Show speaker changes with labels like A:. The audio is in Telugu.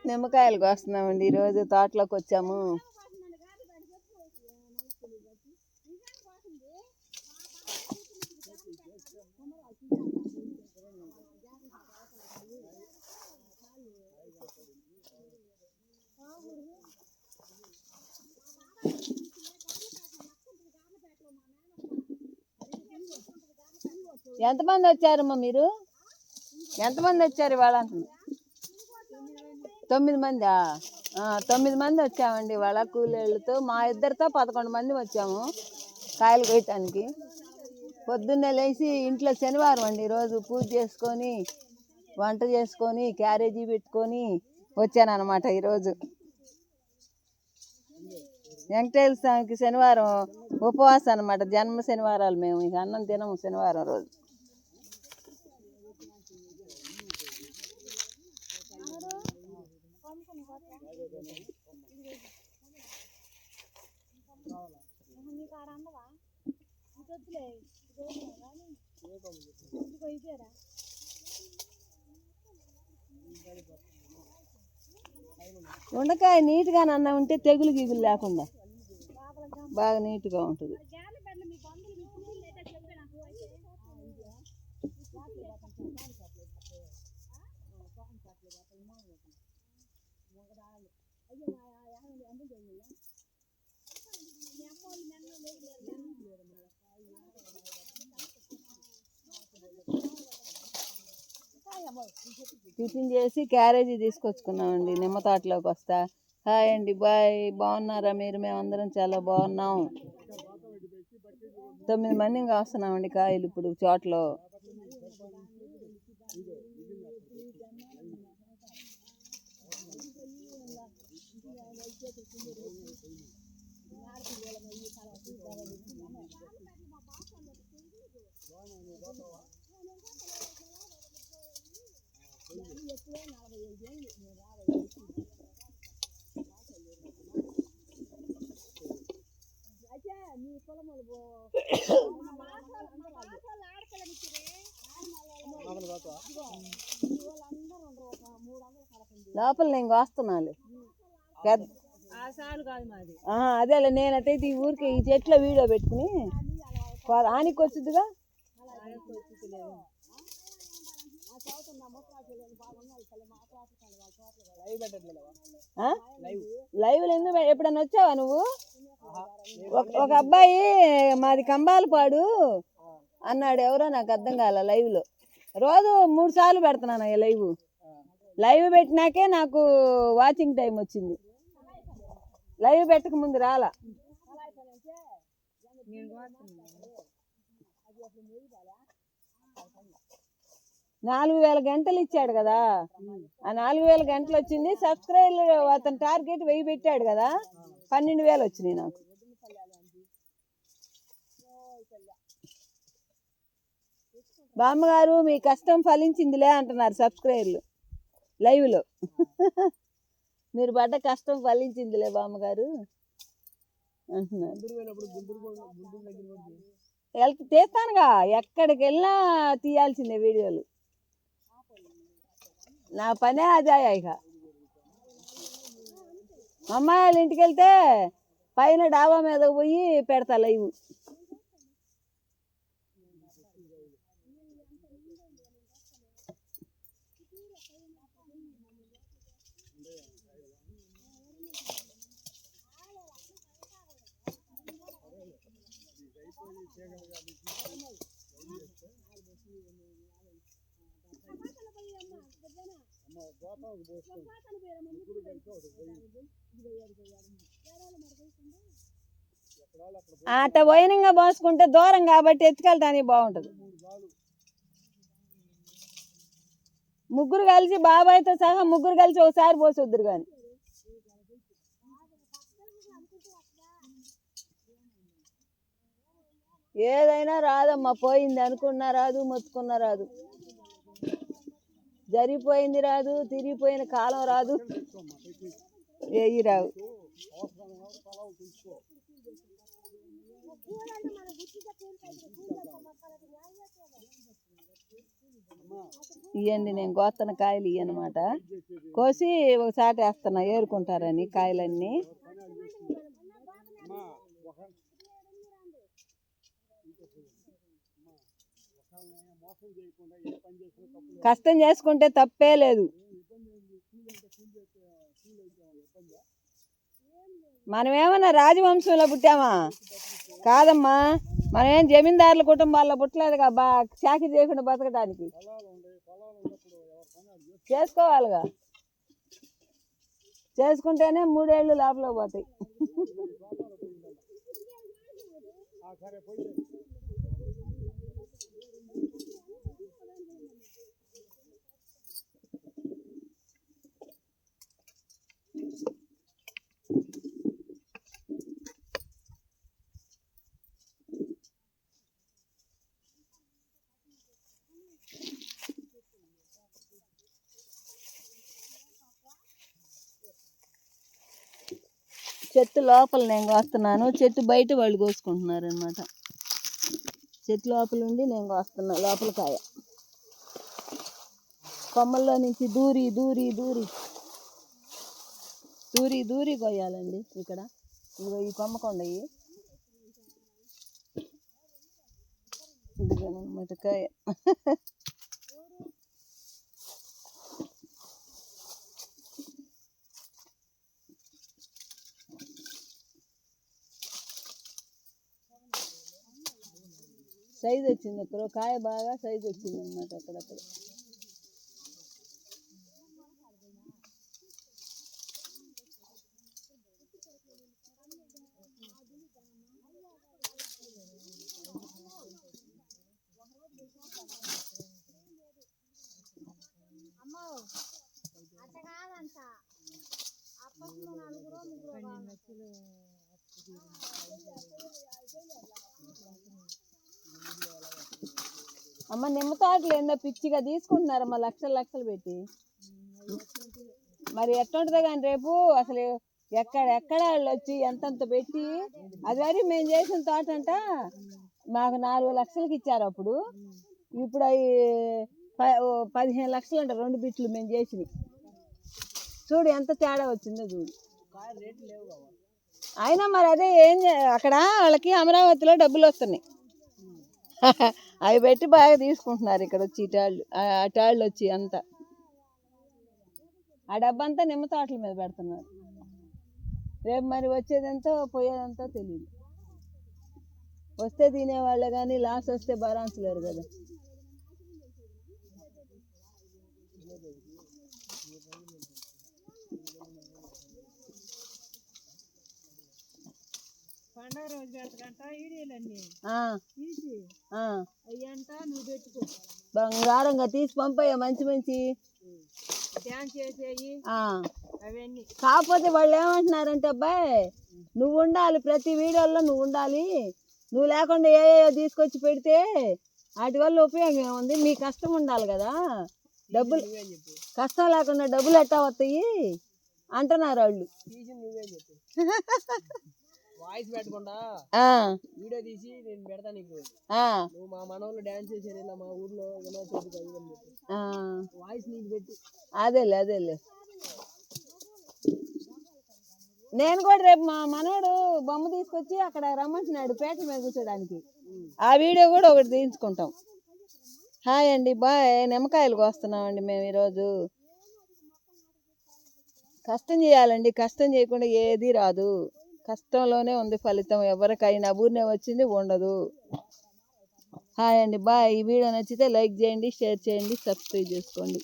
A: నిమ్మకాయలు కోస్తున్నామండి. ఈరోజు తోటలోకి వచ్చాము. ఎంతమంది వచ్చారమ్మా మీరు? ఎంతమంది వచ్చారు ఇవాళ? 9 మంది. 9 మంది వచ్చామండి ఇవాళ కూలీళ్ళతో. మా ఇద్దరితో 11 మంది వచ్చాము కాయలు కొయ్యటానికి. పొద్దున్నే లేచి ఇంట్లో శనివారం అండి ఈరోజు పూజ చేసుకొని వంట చేసుకొని క్యారేజీ పెట్టుకొని వచ్చానన్నమాట. ఈరోజు వెంకటేశ్వర స్వామికి శనివారం ఉపవాసం అన్నమాట. జన్మ శనివారాలు మేము ఇక అన్నం తినము శనివారం రోజు. ఉండకాయ నీట్గా అన్నం ఉంటే తెగులు గిగులు లేకుండా బాగా నీట్గా ఉంటుంది. టిఫిన్ చేసి క్యారేజీ తీసుకొచ్చుకున్నామండి. నిమ్మ తోటలోకి వస్తా. హాయ్ అండి, బాయ్. బాగున్నారా మీరు? మేమందరం చాలా బాగున్నాం. 9 మందిని కాస్తున్నామండి కాయలు ఇప్పుడు చోటలో. లోపల నేను కోస్తున్నాను. అదేలే, నేనటైతే ఈ ఊరికి ఈ చెట్లో వీడియో పెట్టుకుని ఆనికి వచ్చిద్దిగా. లైవ్ ఎందుకు? ఎప్పుడన్నా వచ్చావా నువ్వు? ఒక అబ్బాయి మాది కంబాలపాడు అన్నాడు, ఎవరో నాకు అర్థం కాల. లైవ్ లో రోజు 3 సార్లు పెడుతున్నాను లైవ్ పెట్టినాకే నాకు వాచింగ్ టైం వచ్చింది. లైవ్ పెట్టక ముందు రాలా. 4000 గంటలు ఇచ్చాడు కదా, ఆ 4000 గంటలు వచ్చింది. సబ్స్క్రైబర్ అతను టార్గెట్ 1000 పెట్టాడు కదా, 12,000 వచ్చినాయి నాకు. బామ్మగారు మీ కష్టం ఫలించిందిలే అంటున్నారు సబ్స్క్రైబర్లు లైవ్లో. మీరు పడ్డ కష్టం ఫలించిందిలే బామ్మగారు అంటున్నారు. తీస్తానుగా, ఎక్కడికి వెళ్ళినా తీయాల్సిందే వీడియోలు. నా పనే అదే. ఇక మా అమ్మాయి వాళ్ళ ఇంటికి వెళ్తే పైన డాబా మీద పోయి పెడతా లైవ్. అట్ట వైనంగా పోసుకుంటే దూరం కాబట్టి ఎత్తుకెళ్ళటానికి బాగుంటుంది. ముగ్గురు కలిసి, బాబాయ్తో సహా ముగ్గురు కలిసి ఒకసారి పోసొద్దురు కానీ. ఏదైనా రాదమ్మా, పోయింది అనుకున్నా రాదు, మొత్తుకున్నా రాదు. జరిగిపోయింది రాదు, తిరిగిపోయిన కాలం రాదు, ఏవి రావు. ఇవ్వండి నేను కోస్తున్న కాయలు ఇవి అనమాట. కోసి ఒకసారి వేస్తున్నా ఏరుకుంటారని కాయలన్నీ. కష్టం చేసుకుంటే తప్పే లేదు. మనమేమన్నా రాజవంశంలో పుట్టామా? కాదమ్మా, మనమేం జమీందారుల కుటుంబాల్లో పుట్టలేదుగా చాకరీ చేయకుండా బతకడానికి. చేసుకోవాలిగా, చేసుకుంటేనే 3 ఏళ్ళు లోపల పోతాయి. చెట్టు లోపల నేను కోస్తున్నాను, చెట్టు బయట వాళ్ళు కోసుకుంటున్నారు అనమాట. చెట్టు లోపల ఉండి నేను కోస్తున్నా లోపల కాయ. కొమ్మల్లో నుంచి దూరి దూరి దూరి దూరి దూరి కొయ్యాలండి. ఇక్కడ ఇదిగో ఈ కొమ్మ కొండయి ఇదిగోనమాట కాయ. సైజు వచ్చింది, అక్కడ కాయ బాగా సైజు వచ్చింది అనమాట. అక్కడక్కడ అమ్మ నిమ్మ తోటలు ఏందో పిచ్చిగా తీసుకుంటున్నారమ్మా, లక్షలు లక్షలు పెట్టి. మరి ఎట్లుంటుందో కానీ రేపు అసలు ఎక్కడెక్కడ వాళ్ళు వచ్చి ఎంతంత పెట్టి, అది వరకు మేము చేసిన తోట అంట మాకు 4 లక్షలకి ఇచ్చారు అప్పుడు. ఇప్పుడు అవి 15 లక్షలు అంట 2 బిట్లు మేము చేసినవి. చూడు ఎంత తేడా వచ్చిందో చూడు. అయినా మరి అదే అక్కడ వాళ్ళకి అమరావతిలో డబ్బులు వస్తున్నాయి, అవి పెట్టి బాగా తీసుకుంటున్నారు. ఇక్కడ వచ్చి అటాళ్ళు వచ్చి అంతా ఆ డబ్బంతా నిమ్మ తోటల మీద పెడుతున్నారు. రేపు మరి వచ్చేదంతా పోయేదంతా తెలియదు. వస్తే తినేవాళ్ళే కానీ లాస్ వస్తే భరాంచలేరు కదా. పండుగ రోజు పెడతారంట ఈడీలన్నీ అయ్యంట, నువ్వు పెట్టుకో బంగారంగా తీసి పంపయ్యా. మంచి మంచి డ్యాన్స్ చేసేయి అవన్నీ. కాకపోతే వాళ్ళు ఏమంటున్నారంటే అబ్బాయి నువ్వు ఉండాలి, ప్రతి వీడియోలో నువ్వు ఉండాలి, నువ్వు లేకుండా ఏ తీసుకొచ్చి పెడితే వాటి వల్ల ఉపయోగం ఏముంది, మీ కష్టం ఉండాలి కదా, డబ్బులు కష్టం లేకుండా డబ్బులు ఎట్టా వస్తాయి అంటున్నారు వాళ్ళు. వాయిస్ పెట్టకుండా వీడియో తీసి నేను పెడతా నీకు, నువ్వు మా మనోళ్ళు డాన్స్ చేసేది ఇలా మా ఊర్లో వాయిస్ నీకు పెట్టి. అదేలే అదేలే, నేను కూడా రేపు మా మనోడు బొమ్మ తీసుకొచ్చి అక్కడ రమ్మంటున్నాడు పేట మీద కూర్చోడానికి, ఆ వీడియో కూడా ఒకటి తీయించుకుంటాం. హాయ్ అండి, బాయ్. నిమ్మకాయలు కోస్తున్నామండి మేము ఈరోజు. కష్టం చేయాలండి, కష్టం చేయకుండా ఏది రాదు, కష్టంలోనే ఉంది ఫలితం. ఎవరికైనా ఊరినే వచ్చింది ఉండదు. హాయ్ అండి, బాయ్. ఈ వీడియో నచ్చితే లైక్ చేయండి, షేర్ చేయండి, సబ్స్క్రైబ్ చేసుకోండి.